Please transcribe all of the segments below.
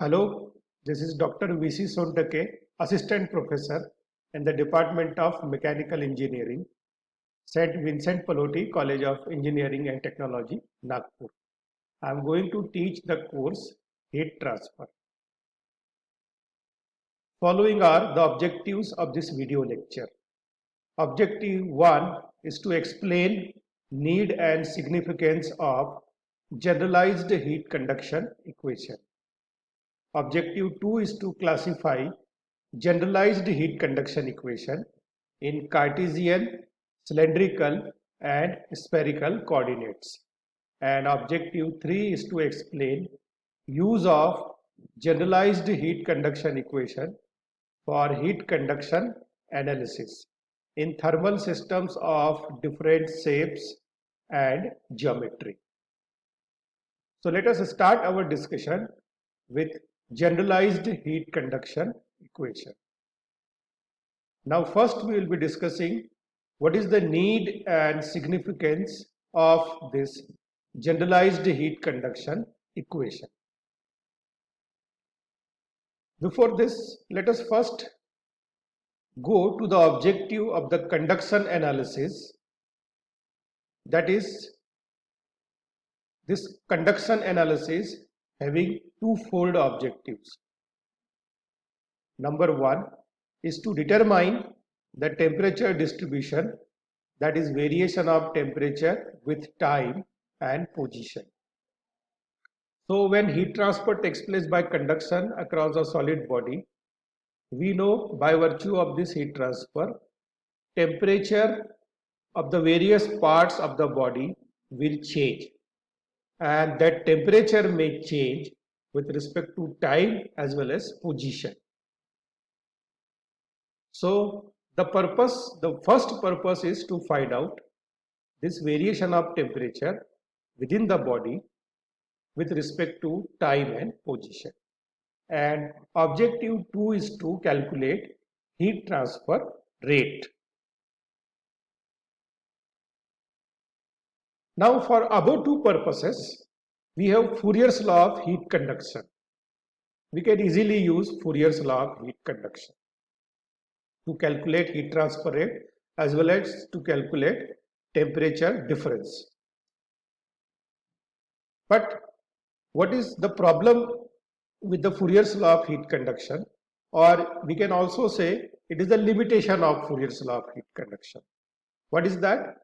Hello, this is Dr. V.C. Sondake, Assistant Professor in the Department of Mechanical Engineering, St. Vincent Pallotti College of Engineering and Technology, Nagpur. I am going to teach the course Heat Transfer. Following are the objectives of this video lecture. Objective 1 is to explain need and significance of generalized heat conduction equation. Objective 2 is to classify generalized heat conduction equation in Cartesian, cylindrical and spherical coordinates. And objective 3 is to explain use of generalized heat conduction equation for heat conduction analysis in thermal systems of different shapes and geometry. So let us start our discussion with generalized heat conduction equation. Now first we will be discussing what is the need and significance of this generalized heat conduction equation. Before this, let us first go to the objective of the conduction analysis, that is, this conduction analysis having twofold objectives. Number one is to determine the temperature distribution, that is variation of temperature with time and position. So when heat transfer takes place by conduction across a solid body, we know by virtue of this heat transfer, temperature of the various parts of the body will change, and that temperature may change with respect to time as well as position. So the first purpose is to find out this variation of temperature within the body with respect to time and position. And objective 2 is to calculate heat transfer rate. Now for above two purposes, we have Fourier's law of heat conduction. We can easily use Fourier's law of heat conduction to calculate heat transfer rate as well as to calculate temperature difference. But what is the problem with the Fourier's law of heat conduction? Or we can also say it is the limitation of Fourier's law of heat conduction. What is that?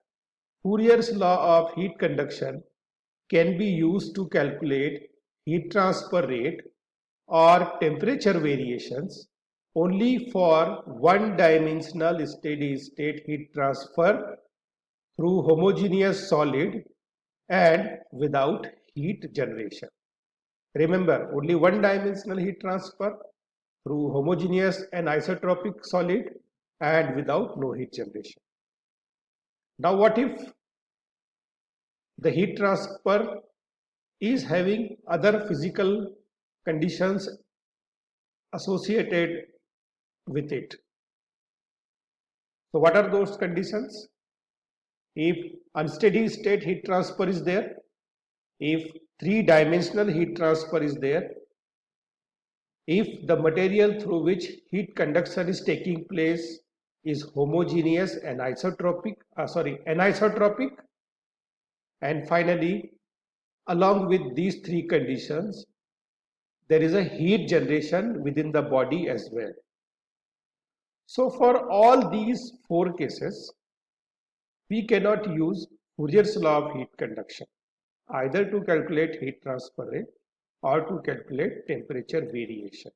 Fourier's law of heat conduction can be used to calculate heat transfer rate or temperature variations only for one-dimensional steady-state heat transfer through homogeneous solid and without heat generation. Remember, only one-dimensional heat transfer through homogeneous and isotropic solid and without no heat generation. Now what if the heat transfer is having other physical conditions associated with it? So what are those conditions? If unsteady state heat transfer is there, if three-dimensional heat transfer is there, if the material through which heat conduction is taking place is homogeneous and anisotropic, and finally, along with these three conditions, there is a heat generation within the body as well. So for all these four cases, we cannot use Fourier's law of heat conduction, either to calculate heat transfer rate or to calculate temperature variation.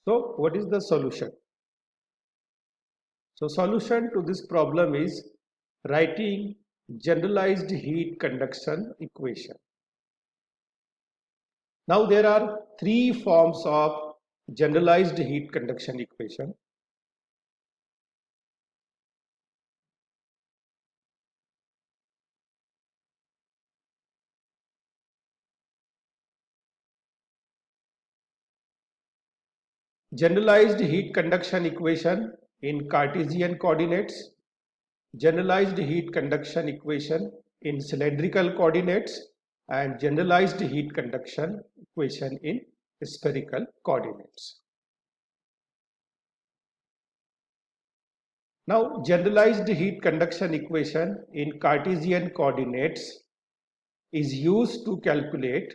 So what is the solution? So solution to this problem is writing generalized heat conduction equation. Now there are three forms of generalized heat conduction equation. Generalized heat conduction equation in Cartesian coordinates, generalized heat conduction equation in cylindrical coordinates, and generalized heat conduction equation in spherical coordinates. Now, generalized heat conduction equation in Cartesian coordinates is used to calculate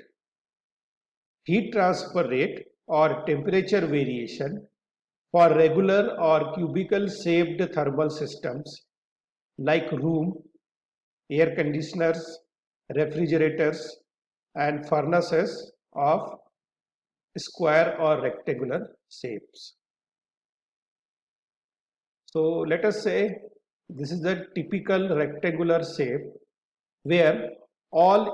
heat transfer rate or temperature variation for regular or cubicle shaped thermal systems like room, air conditioners, refrigerators, and furnaces of square or rectangular shapes. So let us say this is a typical rectangular shape where all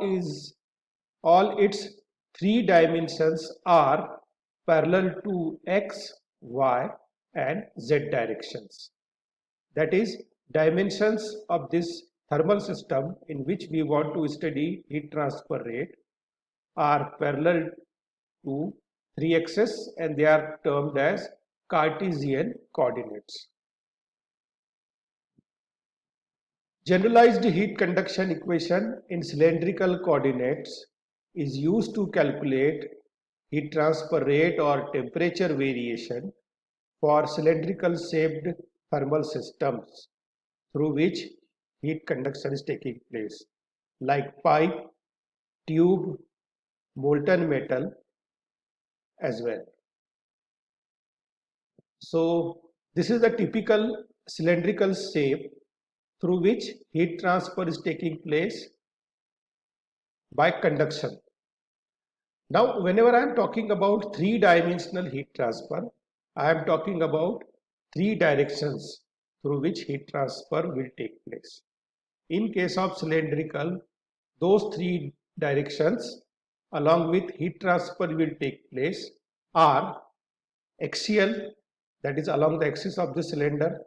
its three dimensions are parallel to x, y, and z directions. That is, dimensions of this thermal system in which we want to study heat transfer rate are parallel to three axes and they are termed as Cartesian coordinates. Generalized heat conduction equation in cylindrical coordinates is used to calculate heat transfer rate or temperature variation for cylindrical shaped thermal systems through which heat conduction is taking place, like pipe, tube, molten metal as well. So this is the typical cylindrical shape through which heat transfer is taking place by conduction. Now, whenever I am talking about three-dimensional heat transfer, I am talking about three directions through which heat transfer will take place. In case of cylindrical, those three directions along with heat transfer will take place are axial, that is along the axis of the cylinder,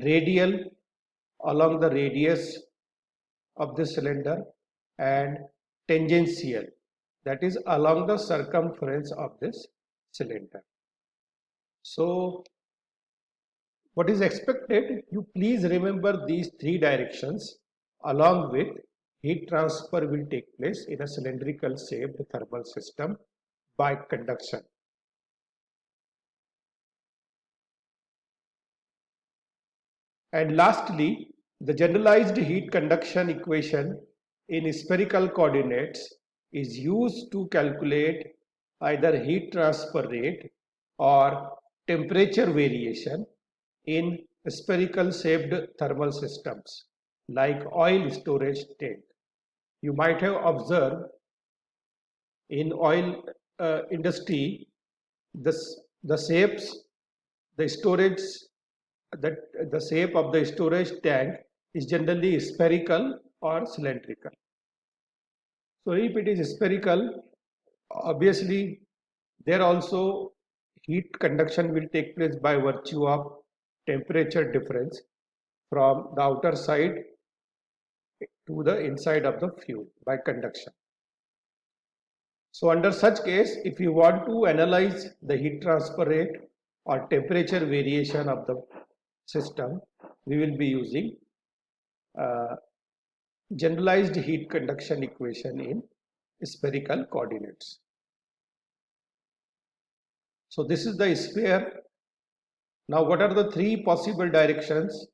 radial along the radius of the cylinder, and tangential, that is along the circumference of this cylinder. So what is expected, you please remember these three directions along with heat transfer will take place in a cylindrical shaped thermal system by conduction. And lastly, the generalized heat conduction equation in spherical coordinates is used to calculate either heat transfer rate or temperature variation in spherical shaped thermal systems like oil storage tank. You might have observed in oil industry the shapes, the storage, that the shape of the storage tank is generally spherical or cylindrical. So if it is spherical, obviously there also heat conduction will take place by virtue of temperature difference from the outer side to the inside of the fuel by conduction. So under such case, if you want to analyze the heat transfer rate or temperature variation of the system, we will be using generalized heat conduction equation in spherical coordinates. So this is the sphere. Now what are the three possible directions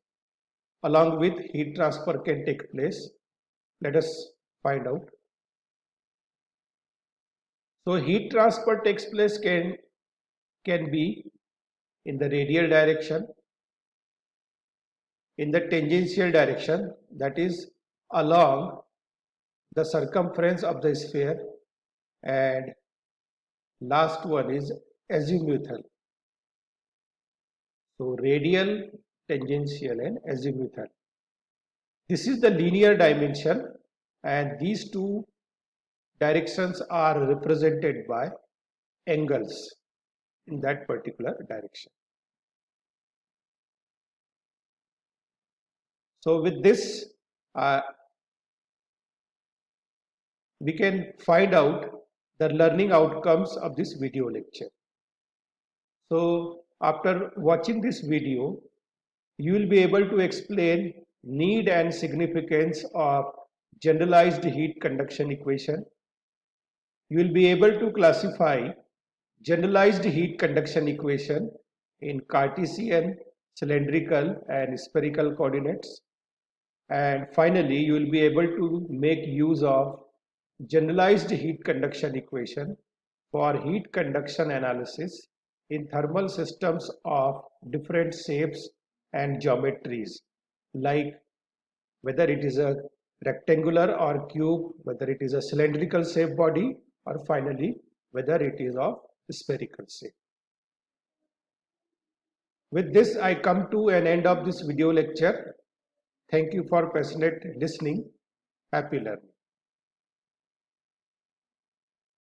along with heat transfer can take place? Let us find out. So heat transfer takes place can be in the radial direction, in the tangential direction, that is along the circumference of the sphere, and last one is azimuthal. So radial, tangential, and azimuthal. This is the linear dimension, and these two directions are represented by angles in that particular direction. So with this, we can find out the learning outcomes of this video lecture. So after watching this video, you will be able to explain need and significance of generalized heat conduction equation. You will be able to classify generalized heat conduction equation in Cartesian, cylindrical and spherical coordinates. And finally, you will be able to make use of generalized heat conduction equation for heat conduction analysis in thermal systems of different shapes and geometries, like whether it is a rectangular or cube, whether it is a cylindrical shape body, or finally whether it is of spherical shape. With this, I come to an end of this video lecture. Thank you for passionate listening. Happy learning.